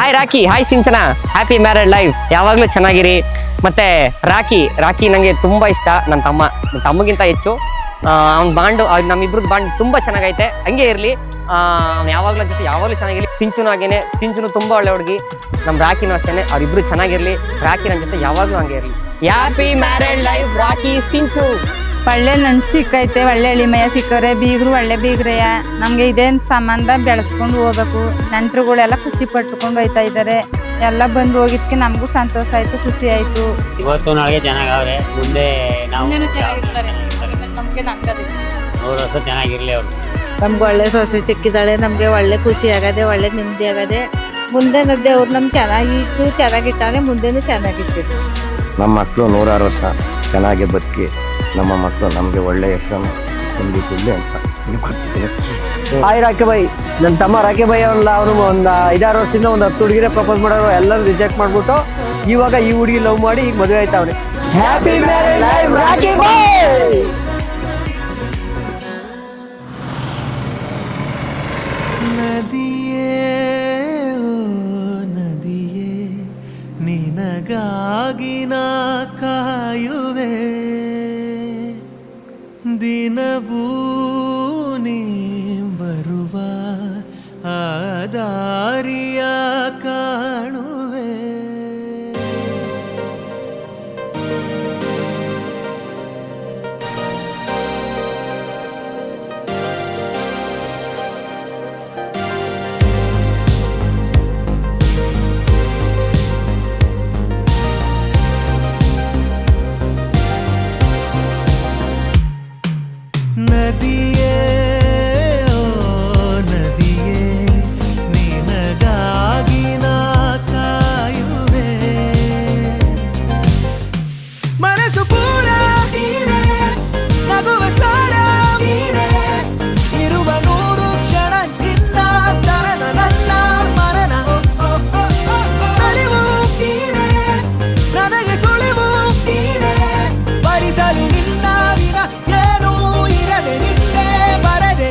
Hi rakhi, hi ಸಿಂಚನ, happy married life, ಯಾವಾಗಲೂ ಚೆನ್ನಾಗಿರಿ. ಮತ್ತೆ ರಾಕಿ ನನಗೆ ತುಂಬ ಇಷ್ಟ. ನನ್ನ ತಮ್ಮಗಿಂತ ಹೆಚ್ಚು ಅವ್ನ ಬಾಂಡು, ನಮ್ಮಿಬ್ರದ್ದು ಬಾಂಡ್ ತುಂಬ ಚೆನ್ನಾಗೈತೆ. ಹಂಗೆ ಇರಲಿ, ಅವ್ನು ಯಾವಾಗಲೂ ಜೊತೆ ಯಾವಾಗಲೂ ಚೆನ್ನಾಗಿರಲಿ. ಸಿಂಚುನು ಹಾಗೇನೆ, ಸಿಂಚುನು ತುಂಬ ಒಳ್ಳೆ ಹುಡುಗಿ. ನಮ್ಮ ರಾಕಿನೂ ಅಷ್ಟೇನೆ, ಅವ್ರಿಬ್ರು ಚೆನ್ನಾಗಿರಲಿ. ರಾಕಿ ನನ್ನ ಜೊತೆ ಯಾವಾಗಲೂ ಹಂಗೆ ಇರಲಿ. ಹ್ಯಾಪಿ ಮ್ಯಾರೇಡ್ ಲೈಫ್ ರಾಕಿ ಸಿಂಚು. ಒಳ್ಳೆ ನಂಟು ಸಿಕ್ಕೈತೆ, ಒಳ್ಳೆ ಎಳಿಮಯ ಸಿಕ್ಕರೆ, ಬೀಗರು ಒಳ್ಳೆ ಬೀಗ್ರೆಯ. ನಮಗೆ ಇದೇನು ಸಂಬಂಧ ಬೆಳೆಸ್ಕೊಂಡು ಹೋಗ್ಬೇಕು. ನೆಂಟರುಗಳೆಲ್ಲ ಖುಷಿ ಪಟ್ಟುಕೊಂಡು ಹೋಯ್ತಾ ಇದ್ದಾರೆ. ಎಲ್ಲ ಬಂದು ಹೋಗಿದ್ಕೆ ನಮಗೂ ಸಂತೋಷ ಆಯ್ತು, ಖುಷಿ ಆಯ್ತು. ಇವತ್ತು ನಾಳೆಗೆ ಚೆನ್ನಾಗವ್ರೆ, ಮುಂದೆ ನಾವು 100 ವರ್ಷ ಚೆನ್ನಾಗಿರ್ಲಿ ಅವರು. ನಮ್ಗೆ ಒಳ್ಳೆ ಸೊಸೆ ಸಿಕ್ಕಿದ್ದಾಳೆ, ನಮಗೆ ಒಳ್ಳೆ ಖುಷಿ ಆಗದೆ, ಒಳ್ಳೆ ನೆಮ್ಮದಿ ಆಗದೆ. ಮುಂದೆ ದೇವ್ರು ನಮ್ಗೆ ಚೆನ್ನಾಗಿಟ್ಟಾನೆ, ಮುಂದೆನೂ ಚೆನ್ನಾಗಿರ್ತೀವಿ. ನಮ್ಮ ಮಕ್ಕಳು 106 ವರ್ಷ ಚೆನ್ನಾಗಿ ಬದುಕಿ, ನಮ್ಮ ಮಕ್ಕಳು ನಮಗೆ ಒಳ್ಳೆ ಹೆಸರನ್ನು ತಂದಿಟ್ಟಿರಲಿ ಅಂತ ಹೇಳ್ಕೊತಿದ್ದೀನಿ. ಹಾಯ್ ರಾಕಿ ಬಾಯಿ, ನನ್ನ ತಮ್ಮ ರಾಕಿ ಬಾಯಿ ಅವನಲ್ಲ, ಅವನು ಒಂದು 5-6 ವರ್ಷದಿಂದ ಒಂದು 10 ಹುಡುಗಿರೆ ಪ್ರಪೋಸ್ ಮಾಡೋರು, ಎಲ್ಲರೂ ರಿಜೆಕ್ಟ್ ಮಾಡ್ಬಿಟ್ಟು ಇವಾಗ ಈ ಹುಡುಗಿ ಲವ್ ಮಾಡಿ ಈಗ ಮದುವೆ ಆಯ್ತಾವ್ರೆ. ಹ್ಯಾಪಿ ಮ್ಯಾರೇಡ್ ಲೈಫ್ ರಾಕಿ ಬಾಯ್. ನದಿಯೇ ಓ ನದಿಯೇ, ನಿನಗಾಗಿ ನಾ ಕಾಯುವೆ, ದಿನವೂ ನೀ ಬರುವ ಆ ದಾರಿಯ ಕಾಣುವೆ. ನದಿಯೇ ಓ ನದಿಯೇ, ನಿನಗಾಗಿ ನಾ ಕಾಯುವೆ, ಮನಸ್ಸು ಪೂರ ನೀನೇ, ನಗುವ ಸಾರ ನೀನೇ, ಇರುವ 100 ಕ್ಷಣ ನಿನ್ನ ತರನ ನನ್ನ ಮರಣ, ಅರಿವು ನೀನೇ, ನನಗೆ ಸುಳಿವು ನೀನೇ, ಭರಿಸಲು ನಿನ್ನ ವಿನ ಏನೂ ಇರದೆ ನಿನ್ನೆ ಬರದೆ.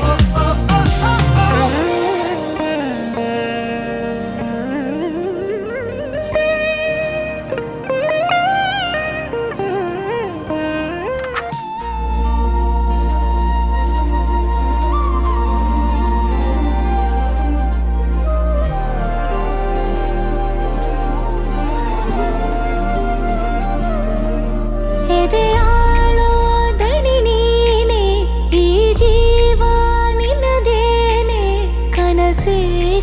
ಎದೆಯಾಳೋ ದಣಿ ನೀನೆ, ಈ ಜೀವ ನಿನ್ನದೇನೆ, ಕನಸೇ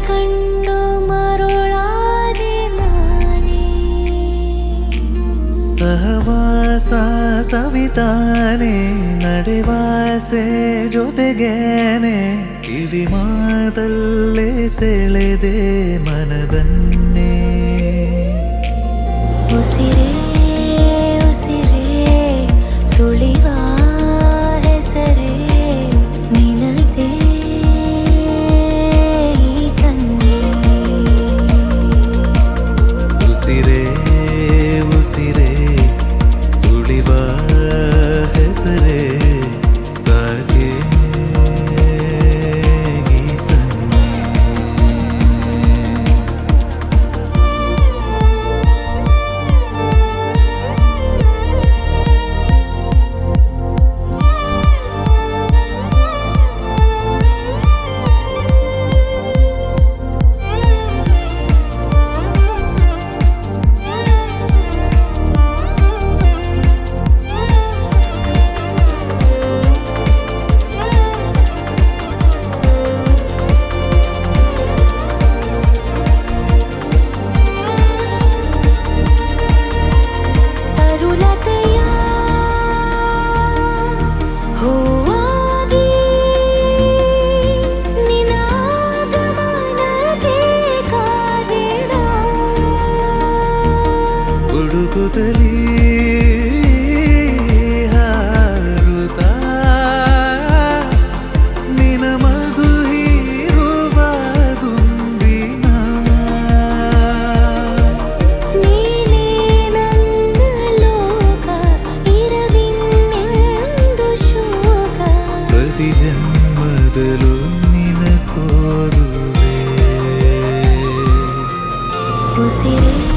ಕಂಡು ಮರುಳಾದೆ ನಾನೇ. ಸಹವಾಸ ಸವಿತಾನೆ, ನಡೆವಾಸೆ ಜೊತೆಗೇನೆ, ಕಿವಿ ಮಾತಲ್ಲೇ ಸೆಳೆದೆ ಮನದನ್ನೇ. ಉಸಿರೇ ಉಸಿರೇ ಸುಳಿವ ಹೆಸರೇ ನಿನದೇ ಈ ಕಣ್ಣೇ. ಉಸಿರೇ ಉಸಿರೇ ಸುಳಿವ ಹೆಸರೇ ಸಾಗೆ ಈ ಸನ್ನೆ. ತರುಲತೆಯ ಹೂವಾಗಿ ನಿನ್ನ ಆಗಮನಕ್ಕೆ ಕಾದಿನ, ಹುಡುಕುತ್ತಲೀ ಹಾರುತ್ತಾ ನಿನ ಮಧು ಹೀರುವ ದುಂಬಿನ, ನೀನೇ ನನ್ನ ಲೋಕ, ಇರದಿನ್ನೆಂದು ಶೋಕ. ಪ್ರತಿ ಜನ್ಮದಲ್ಲೂ ನಿನ ಕೋರುವೆ. ಉಸಿರೇ